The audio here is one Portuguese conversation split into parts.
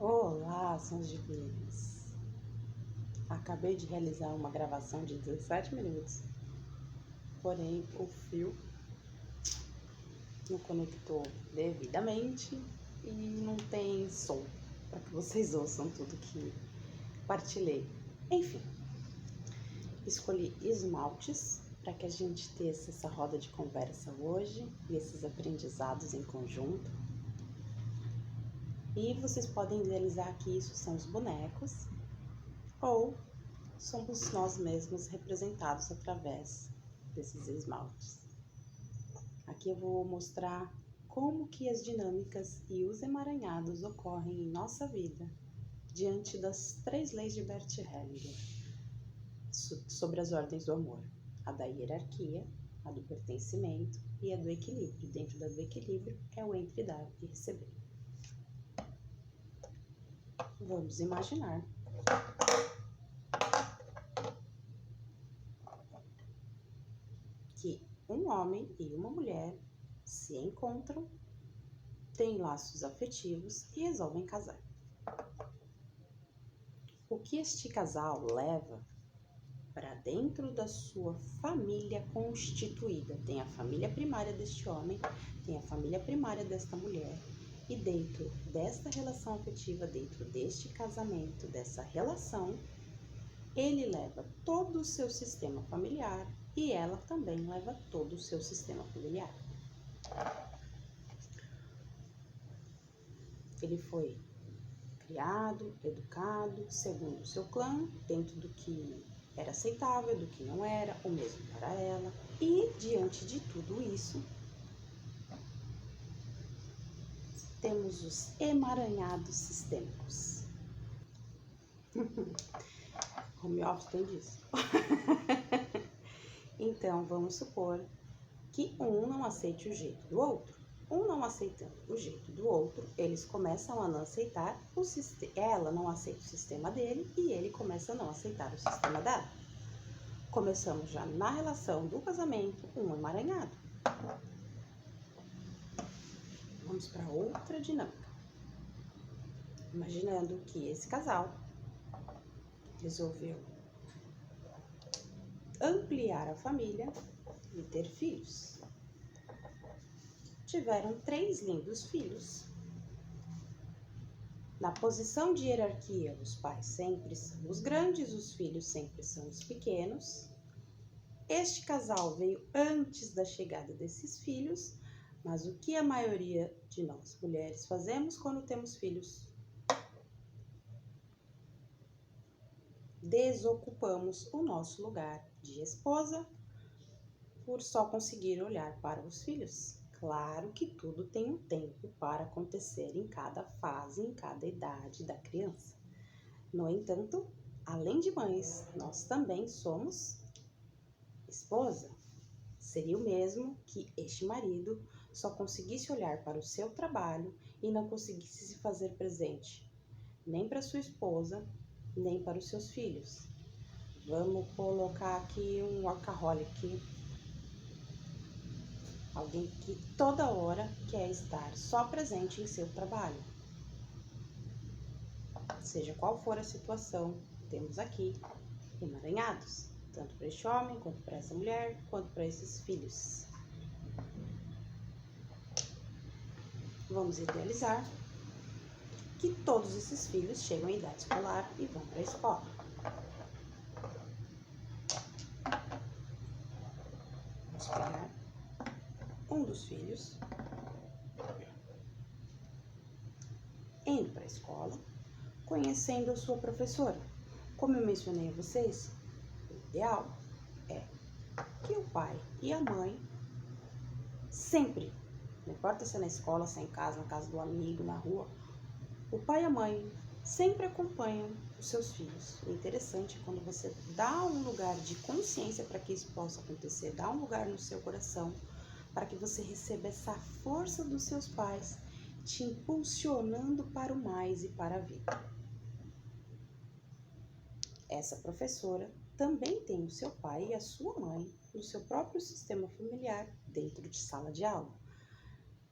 Olá, sons divinos. Acabei de realizar uma gravação de 17 minutos, porém o fio não conectou devidamente e não tem som para que vocês ouçam tudo que partilhei. Enfim, escolhi esmaltes para que a gente tenha essa roda de conversa hoje e esses aprendizados em conjunto. E vocês podem idealizar que isso são os bonecos ou somos nós mesmos representados através desses esmaltes. Aqui eu vou mostrar como que as dinâmicas e os emaranhados ocorrem em nossa vida diante das 3 leis de Bert Hellinger sobre as ordens do amor: a da hierarquia, a do pertencimento e a do equilíbrio. Dentro do equilíbrio é o entre dar e receber. Vamos imaginar que um homem e uma mulher se encontram, têm laços afetivos e resolvem casar. O que este casal leva para dentro da sua família constituída? Tem a família primária deste homem, tem a família primária desta mulher, e dentro desta relação afetiva, dentro deste casamento, dessa relação, ele leva todo o seu sistema familiar e ela também leva todo o seu sistema familiar. Ele foi criado, educado, segundo o seu clã, dentro do que era aceitável, do que não era, o mesmo para ela. E, diante de tudo isso, temos os emaranhados sistêmicos. Home office tem disso. Então, vamos supor que um não aceite o jeito do outro. Um não aceitando o jeito do outro, eles começam a não aceitar o sistema. Ela não aceita o sistema dele e ele começa a não aceitar o sistema dela. Começamos já na relação do casamento um emaranhado. Vamos para outra dinâmica. Imaginando que esse casal resolveu ampliar a família e ter filhos. Tiveram 3 lindos filhos. Na posição de hierarquia, os pais sempre são os grandes, os filhos sempre são os pequenos. Este casal veio antes da chegada desses filhos, mas o que a maioria de nós mulheres fazemos quando temos filhos? Desocupamos o nosso lugar de esposa por só conseguir olhar para os filhos. Claro que tudo tem um tempo para acontecer em cada fase, em cada idade da criança. No entanto, além de mães, nós também somos esposa. Seria o mesmo que este marido só conseguisse olhar para o seu trabalho e não conseguisse se fazer presente nem para sua esposa, nem para os seus filhos. Vamos colocar aqui um workaholic, alguém que toda hora quer estar só presente em seu trabalho. Seja qual for a situação, temos aqui emaranhados, tanto para este homem, quanto para essa mulher, quanto para esses filhos. Vamos idealizar que todos esses filhos chegam à idade escolar e vão para a escola. Vamos pegar um dos filhos, indo para a escola, conhecendo a sua professora. Como eu mencionei a vocês, o ideal é que o pai e a mãe sempre, não importa se é na escola, se é em casa, na casa do amigo, na rua, o pai e a mãe sempre acompanham os seus filhos. O interessante é quando você dá um lugar de consciência para que isso possa acontecer, dá um lugar no seu coração para que você receba essa força dos seus pais te impulsionando para o mais e para a vida. Essa professora também tem o seu pai e a sua mãe no seu próprio sistema familiar dentro de sala de aula.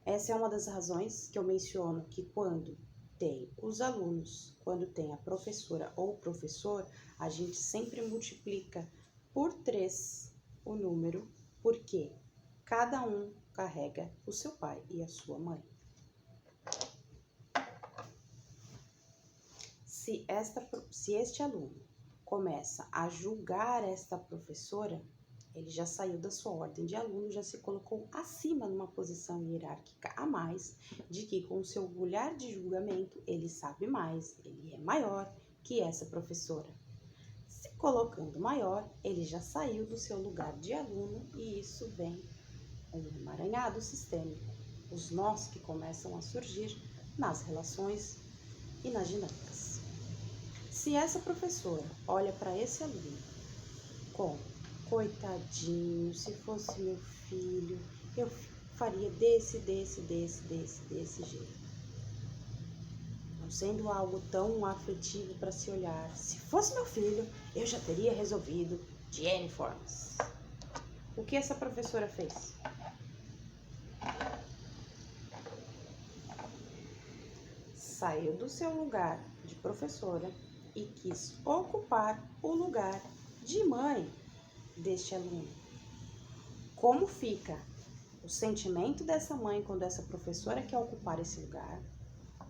Essa é uma das razões que eu menciono que quando tem os alunos, quando tem a professora ou o professor, a gente sempre multiplica por 3 o número, porque cada um carrega o seu pai e a sua mãe. Se este aluno começa a julgar esta professora, ele já saiu da sua ordem de aluno, já se colocou acima numa posição hierárquica a mais, de que com o seu olhar de julgamento ele sabe mais, ele é maior que essa professora. Se colocando maior, ele já saiu do seu lugar de aluno e isso vem um emaranhado sistêmico, os nós que começam a surgir nas relações e nas dinâmicas. Se essa professora olha para esse aluno com coitadinho, se fosse meu filho, eu faria desse jeito. Não sendo algo tão afetivo para se olhar, se fosse meu filho, eu já teria resolvido de N formas. O que essa professora fez? Saiu do seu lugar de professora e quis ocupar o lugar de mãe deste aluno. Como fica o sentimento dessa mãe quando essa professora quer ocupar esse lugar?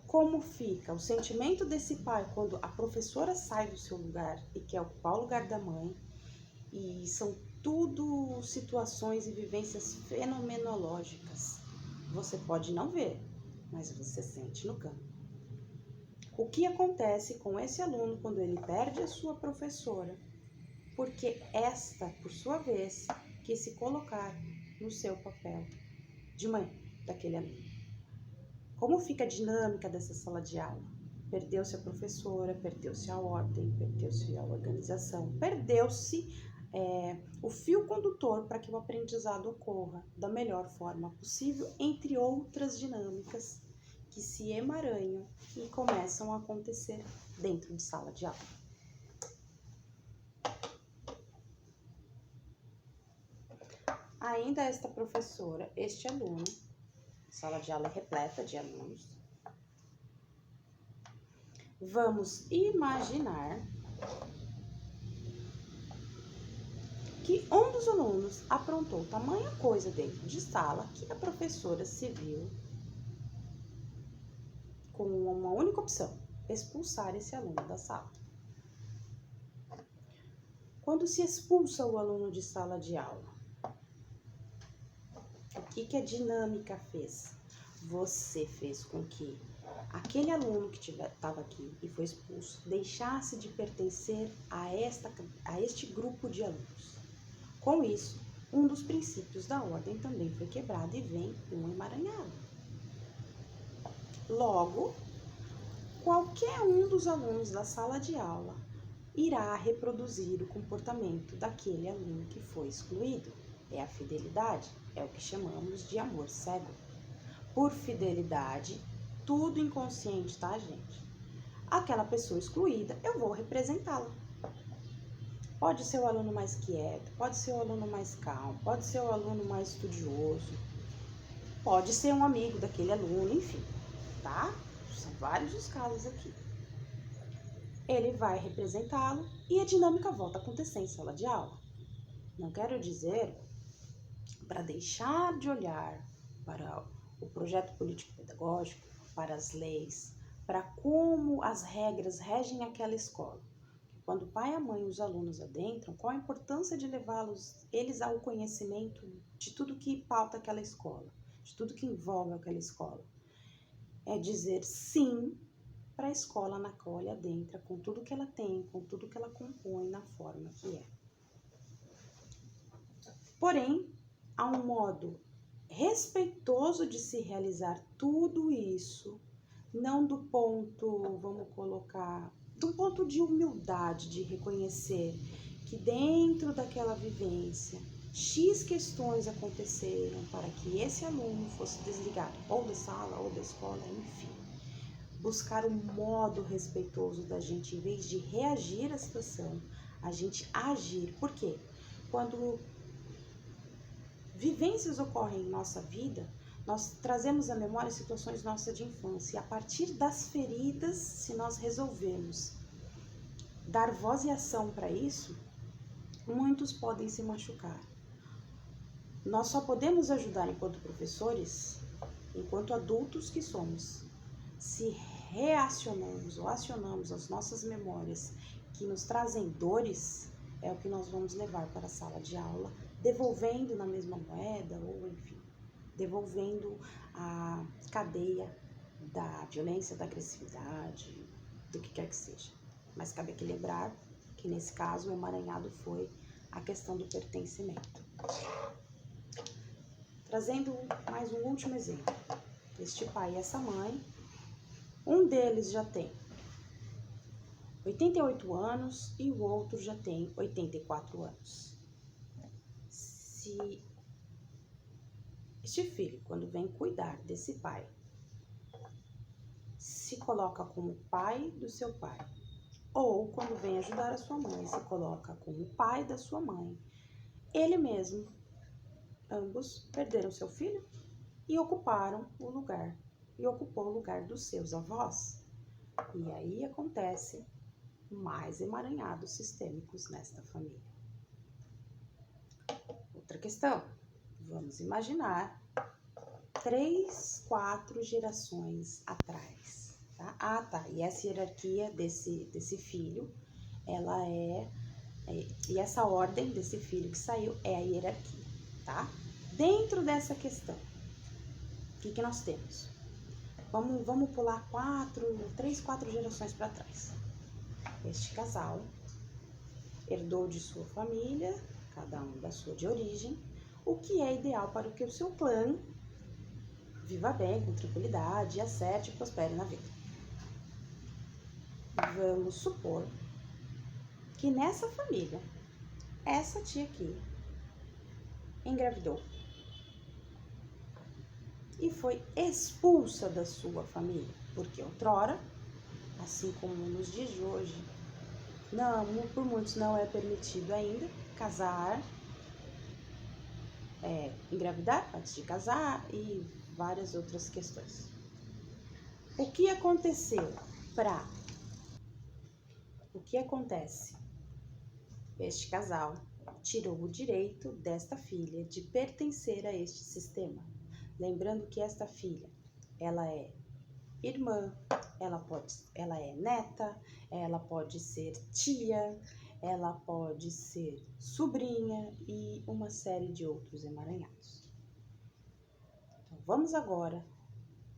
Como fica o sentimento desse pai quando a professora sai do seu lugar e quer ocupar o lugar da mãe? E são tudo situações e vivências fenomenológicas. Você pode não ver, mas você sente no campo. O que acontece com esse aluno quando ele perde a sua professora? Porque esta, por sua vez, quis se colocar no seu papel de mãe daquele aluno. Como fica a dinâmica dessa sala de aula? Perdeu-se a professora, perdeu-se a ordem, perdeu-se a organização, perdeu-se o fio condutor para que o aprendizado ocorra da melhor forma possível, entre outras dinâmicas que se emaranham e começam a acontecer dentro de sala de aula. Ainda esta professora, este aluno, sala de aula é repleta de alunos. Vamos imaginar que um dos alunos aprontou tamanha coisa dentro de sala que a professora se viu com uma única opção: expulsar esse aluno da sala. Quando se expulsa o aluno de sala de aula, o que a dinâmica fez? Você fez com que aquele aluno que estava aqui e foi expulso deixasse de pertencer a este grupo de alunos. Com isso, um dos princípios da ordem também foi quebrado e vem um emaranhado. Logo, qualquer um dos alunos da sala de aula irá reproduzir o comportamento daquele aluno que foi excluído. É a fidelidade, é o que chamamos de amor cego. Por fidelidade, tudo inconsciente, tá, gente? Aquela pessoa excluída, eu vou representá-la. Pode ser o aluno mais quieto, pode ser o aluno mais calmo, pode ser o aluno mais estudioso, pode ser um amigo daquele aluno, enfim, tá? São vários os casos aqui. Ele vai representá-lo e a dinâmica volta a acontecer em sala de aula. Não quero dizer para deixar de olhar para o projeto político-pedagógico, para as leis, para como as regras regem aquela escola. Quando o pai, a mãe e os alunos adentram, qual a importância de levá-los eles ao conhecimento de tudo que pauta aquela escola, de tudo que envolve aquela escola? É dizer sim para a escola na qual ele adentra, com tudo que ela tem, com tudo que ela compõe na forma que é. Porém, há um modo respeitoso de se realizar tudo isso, não do ponto, vamos colocar, do ponto de humildade, de reconhecer que dentro daquela vivência, X questões aconteceram para que esse aluno fosse desligado, ou da sala, ou da escola, enfim. Buscar um modo respeitoso da gente, em vez de reagir à situação, a gente agir. Por quê? Quando vivências ocorrem em nossa vida, Nós trazemos à memória situações nossas de infância. E a partir das feridas, se nós resolvermos dar voz e ação para isso, muitos podem se machucar. Nós só podemos ajudar enquanto professores, enquanto adultos que somos, se reacionamos ou acionamos as nossas memórias que nos trazem dores, é o que nós vamos levar para a sala de aula, devolvendo na mesma moeda ou enfim, devolvendo a cadeia da violência, da agressividade, do que quer que seja. Mas cabe aqui lembrar que nesse caso o emaranhado foi a questão do pertencimento. Trazendo mais um último exemplo. Este pai e essa mãe, um deles já tem 88 anos e o outro já tem 84 anos. Se este filho, quando vem cuidar desse pai, se coloca como pai do seu pai, ou quando vem ajudar a sua mãe, se coloca como pai da sua mãe, ele mesmo, ambos perderam seu filho e ocuparam o lugar, e ocupou o lugar dos seus avós. E aí acontece mais emaranhados sistêmicos nesta família. Outra questão, vamos imaginar 3, 4 gerações atrás, tá? Ah, tá, e essa hierarquia desse filho, ela e essa ordem desse filho que saiu é a hierarquia, tá? Dentro dessa questão, o que nós temos? Vamos pular 3, 4 gerações para trás. Este casal herdou de sua família, cada um da sua de origem, o que é ideal para que o seu clã viva bem, com tranquilidade, acerte e prospere na vida. Vamos supor que nessa família, essa tia aqui engravidou e foi expulsa da sua família, porque outrora, assim como nos dias de hoje, não, por muitos não é permitido ainda casar, engravidar antes de casar e várias outras questões. O que aconteceu O que acontece? Este casal tirou o direito desta filha de pertencer a este sistema. Lembrando que esta filha, ela é irmã, ela é neta, ela pode ser tia, ela pode ser sobrinha e uma série de outros emaranhados. Então, vamos agora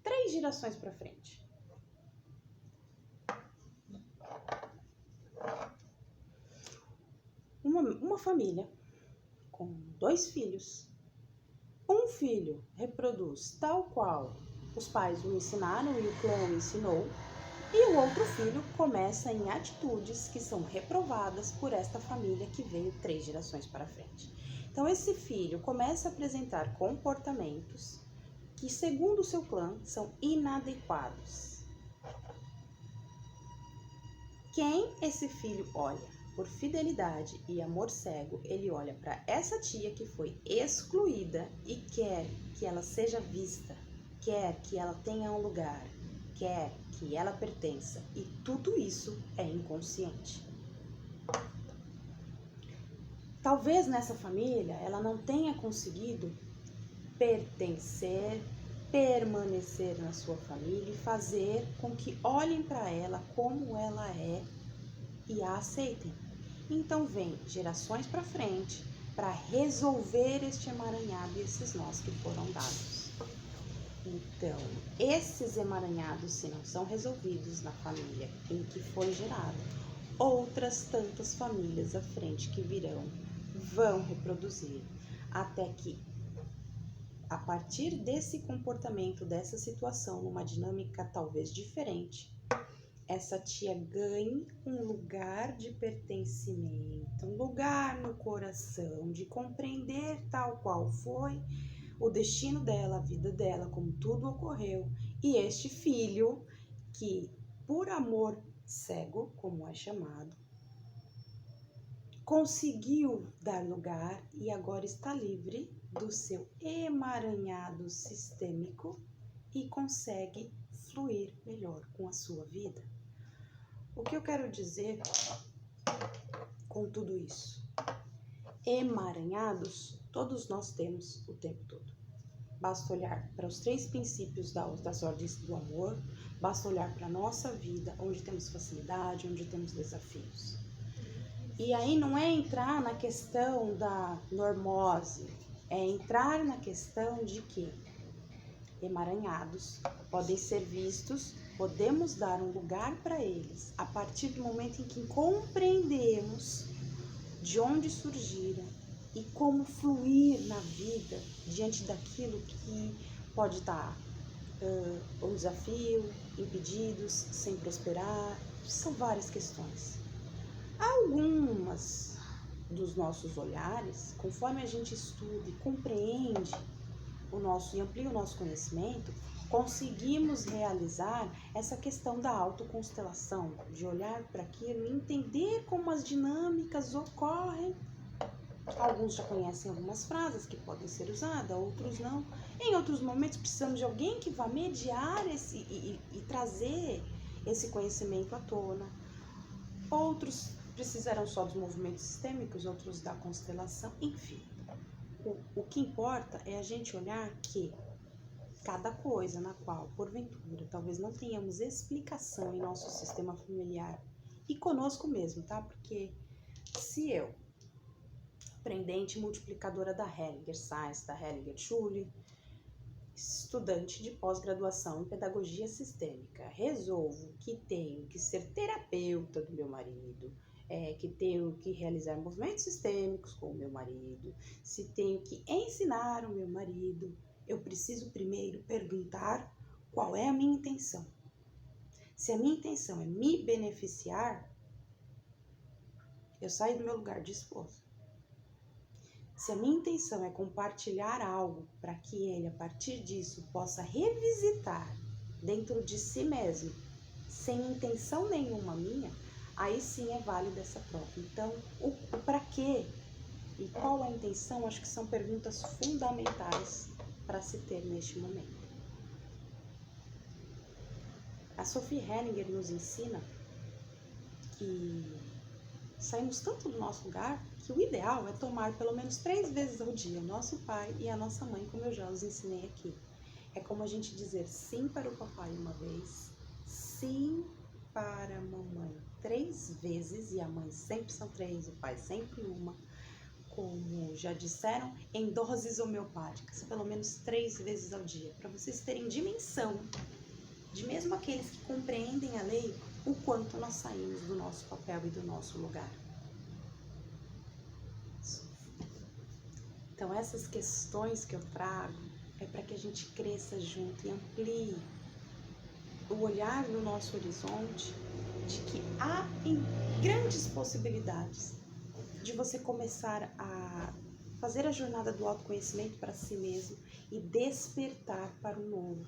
3 gerações para frente. Uma família com 2 filhos. Um filho reproduz tal qual os pais o ensinaram e o clã o ensinou, e o outro filho começa em atitudes que são reprovadas por esta família que veio 3 gerações para frente. Então, esse filho começa a apresentar comportamentos que, segundo o seu clã, são inadequados. Quem esse filho olha por fidelidade e amor cego, ele olha para essa tia que foi excluída e quer que ela seja vista, quer que ela tenha um lugar, quer que ela pertença, e tudo isso é inconsciente. Talvez nessa família ela não tenha conseguido pertencer, permanecer na sua família e fazer com que olhem para ela como ela é e a aceitem. Então vem gerações para frente para resolver este emaranhado e esses nós que foram dados. Então, esses emaranhados, se não são resolvidos na família em que foi gerado, outras tantas famílias à frente que virão vão reproduzir, até que, a partir desse comportamento, dessa situação, numa dinâmica talvez diferente, essa tia ganhe um lugar de pertencimento, um lugar no coração, de compreender tal qual foi o destino dela, a vida dela, como tudo ocorreu. E este filho, que por amor cego, como é chamado, conseguiu dar lugar e agora está livre do seu emaranhado sistêmico e consegue fluir melhor com a sua vida. O que eu quero dizer com tudo isso? Emaranhados, todos nós temos o tempo todo. Basta olhar para os 3 princípios das ordens do amor, basta olhar para a nossa vida, onde temos facilidade, onde temos desafios. E aí não é entrar na questão da normose, é entrar na questão de que emaranhados podem ser vistos, podemos dar um lugar para eles a partir do momento em que compreendemos de onde surgiram e como fluir na vida diante daquilo que pode estar um desafio, impedidos, sem prosperar. São várias questões. Algumas dos nossos olhares, conforme a gente estuda e compreende e amplia o nosso conhecimento, conseguimos realizar essa questão da autoconstelação, de olhar para aquilo e entender como as dinâmicas ocorrem. Alguns já conhecem algumas frases que podem ser usadas, outros não. Em outros momentos precisamos de alguém que vá mediar e trazer esse conhecimento à tona. Outros precisarão só dos movimentos sistêmicos, outros da constelação, enfim. O que importa é a gente olhar que cada coisa na qual, porventura, talvez não tenhamos explicação em nosso sistema familiar e conosco mesmo, tá? Porque se eu, aprendente multiplicadora da Hellinger Science, da Hellinger Schule, estudante de pós-graduação em pedagogia sistêmica, resolvo que tenho que ser terapeuta do meu marido, que tenho que realizar movimentos sistêmicos com o meu marido, se tenho que ensinar o meu marido, eu preciso primeiro perguntar qual é a minha intenção. Se a minha intenção é me beneficiar, eu saio do meu lugar de esposa. Se a minha intenção é compartilhar algo para que ele, a partir disso, possa revisitar dentro de si mesmo, sem intenção nenhuma minha, aí sim é válida essa troca. Então, o para quê e qual a intenção, acho que são perguntas fundamentais para se ter neste momento. A Sophie Hellinger nos ensina que saímos tanto do nosso lugar que o ideal é tomar pelo menos 3 vezes ao dia o nosso pai e a nossa mãe, como eu já os ensinei aqui. É como a gente dizer sim para o papai uma vez, sim para a mamãe 3 vezes, e a mãe sempre são 3, o pai sempre uma, como já disseram, em doses homeopáticas, pelo menos 3 vezes ao dia, para vocês terem dimensão de mesmo aqueles que compreendem a lei, o quanto nós saímos do nosso papel e do nosso lugar. Então, essas questões que eu trago é para que a gente cresça junto e amplie o olhar no nosso horizonte de que há grandes possibilidades de você começar a fazer a jornada do autoconhecimento para si mesmo e despertar para o novo,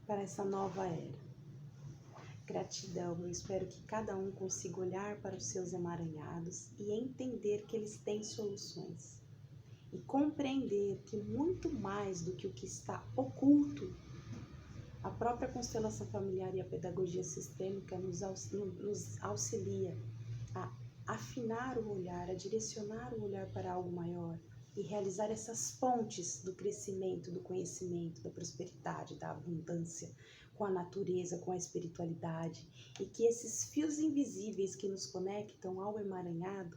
para essa nova era. Gratidão, eu espero que cada um consiga olhar para os seus emaranhados e entender que eles têm soluções. E compreender que muito mais do que o que está oculto, a própria constelação familiar e a pedagogia sistêmica nos auxilia a afinar o olhar, a direcionar o olhar para algo maior e realizar essas pontes do crescimento, do conhecimento, da prosperidade, da abundância com a natureza, com a espiritualidade, e que esses fios invisíveis que nos conectam ao emaranhado,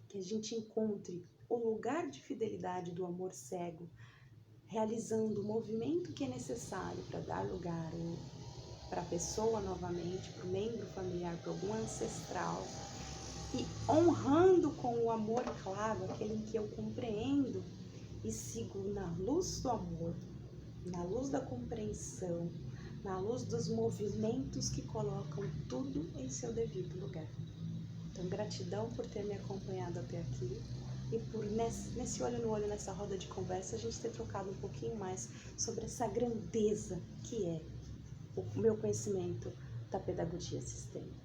que a gente encontre o lugar de fidelidade do amor cego, realizando o movimento que é necessário para dar lugar para a pessoa novamente, para o membro familiar, para algum ancestral, e honrando com o amor claro, aquele em que eu compreendo e sigo na luz do amor, na luz da compreensão, na luz dos movimentos que colocam tudo em seu devido lugar. Então, gratidão por ter me acompanhado até aqui e por nesse olho no olho, nessa roda de conversa, a gente ter trocado um pouquinho mais sobre essa grandeza que é o meu conhecimento da pedagogia sistêmica.